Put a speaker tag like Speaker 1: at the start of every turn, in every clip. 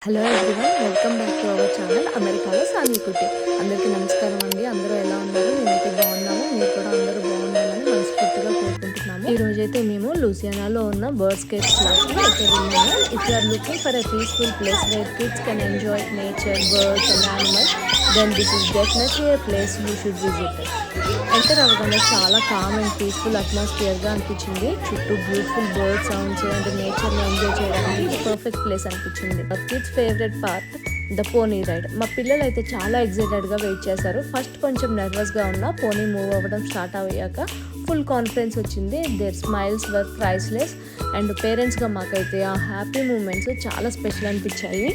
Speaker 1: Hello everyone, welcome back to our channel అమెరికాలో సాన్వి కుట్టి. అందరికీ నమస్కారం అండి. అందరూ ఎలా ఉన్నారు? నేనైతే బాగున్నాము. మీరు కూడా అందరూ బాగుండాలని మనస్ఫూర్తిగా కోరుకుంటున్నాము. ఈ రోజైతే మేము లూసియానాలో ఉన్న బర్డ్స్ కేఫ్ క్లాస్కి అయితే వెళ్ళాము. If you are looking for a peaceful place where kids can enjoy nature, birds and animals, then this is definitely a place you should visit. Enter అవ్వగానే చాలా కామ్ అండ్ పీస్ఫుల్ అట్మాస్ఫియర్గా అనిపించింది. చుట్టూ beautiful bird sounds and నేచర్ని enjoy చేయడానికి perfect place అనిపించింది. Kids favourite part the pony ride. మా పిల్లలు అయితే చాలా ఎక్సైటెడ్గా వెయిట్ చేశారు. ఫస్ట్ కొంచెం నర్వస్గా ఉన్న పోనీ మూవ్ అవ్వడం స్టార్ట్ అయ్యాక ఫుల్ కాన్ఫిడెన్స్ వచ్చింది. Their smiles were priceless and పేరెంట్స్గా మాకైతే ఆ హ్యాపీ మూమెంట్స్ చాలా స్పెషల్ అనిపించాయి.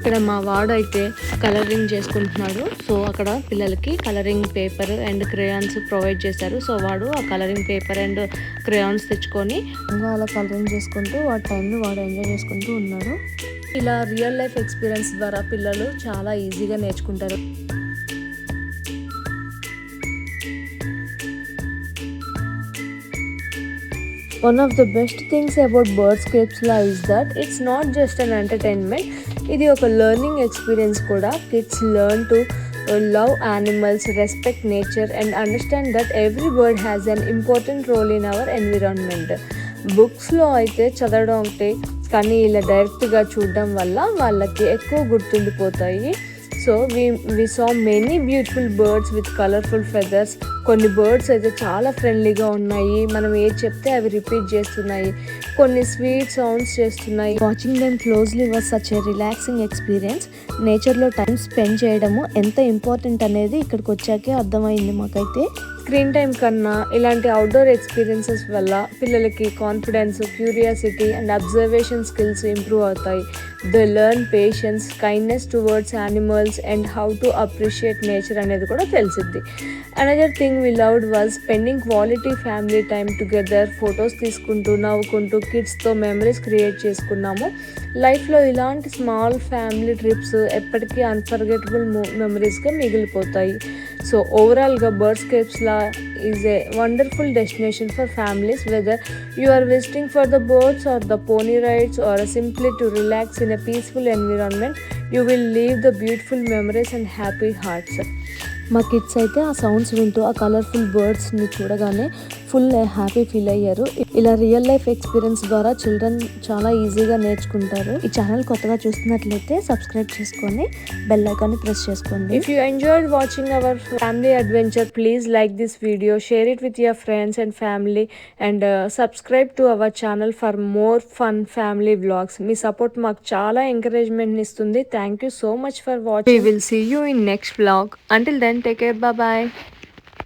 Speaker 1: ఇక్కడ మా వాడు అయితే కలరింగ్ చేసుకుంటున్నాడు. సో అక్కడ పిల్లలకి colouring paper and crayons provide చేశారు. సో వాడు ఆ కలరింగ్ పేపర్ అండ్ క్రేయాన్స్ తెచ్చుకొని అలా కలరింగ్ చేసుకుంటూ వాడి టైంని వాడు ఎంజాయ్ చేసుకుంటూ ఉన్నాడు. ఇలా రియల్ లైఫ్ ఎక్స్పీరియన్స్ ద్వారా పిల్లలు చాలా ఈజీగా నేర్చుకుంటారు. One of the best things about Birdscapes La is that it's not just an entertainment. ఇది ఒక లెర్నింగ్ ఎక్స్పీరియన్స్ కూడా. Kids learn to love animals, respect nature and understand that every bird has an important role in our environment. బుక్స్లో అయితే చదవడం ఒకటి, కానీ ఇలా డైరెక్ట్గా చూడడం వల్ల వాళ్ళకి ఎక్కువ గుర్తుండిపోతాయి. So we saw many beautiful birds with colorful feathers. కొన్ని బర్డ్స్ అయితే చాలా ఫ్రెండ్లీగా ఉన్నాయి. మనం ఏది చెప్తే అవి రిపీట్ చేస్తున్నాయి. కొన్ని స్వీట్ సౌండ్స్ చేస్తున్నాయి. Watching them closely was such a relaxing experience. నేచర్లో టైం స్పెండ్ చేయడము ఎంత ఇంపార్టెంట్ అనేది ఇక్కడికి వచ్చాకే అర్థమైంది మాకైతే. స్క్రీన్ టైం కన్నా ఇలాంటి అవుట్డోర్ ఎక్స్పీరియన్సెస్ వల్ల పిల్లలకి confidence, curiosity and observation skills improve అవుతాయి. They learn patience, kindness towards animals and how to appreciate nature అనేది కూడా తెలిసిద్ది. Another thing we loved was spending quality family time together. Photos తీసుకుంటూ నవ్వుకుంటూ కిడ్స్తో మెమరీస్ క్రియేట్ చేసుకున్నాము. లైఫ్లో ఇలాంటి స్మాల్ ఫ్యామిలీ ట్రిప్స్ ఎప్పటికీ అన్ఫర్గెటబుల్ మెమరీస్గా మిగిలిపోతాయి. సో ఓవరాల్గా Birdscapes La is a wonderful destination for families, whether you are visiting for the birds or the pony rides or simply to relax in a peaceful environment. You will leave the beautiful memories and happy hearts. మా kids అయితే ఆ sounds వింటూ ఆ colourful బర్డ్స్ని చూడగానే full happy feel అయ్యారు. ఇలా real life experience ద్వారా children చాలా ఈజీగా నేర్చుకుంటారు. ఈ ఛానల్ కొత్తగా చూస్తున్నట్లయితే సబ్స్క్రైబ్ చేసుకొని బెల్ ఐకాన్ని ప్రెస్ చేసుకోండి. If you enjoyed watching our family adventure, please like this video, share it with your friends and family and subscribe to our channel for more fun family vlogs. Me support మాకు చాలా encouragement ఇస్తుంది. Thank you so much for watching. We will see you in next vlog. Until then, take care. Bye bye.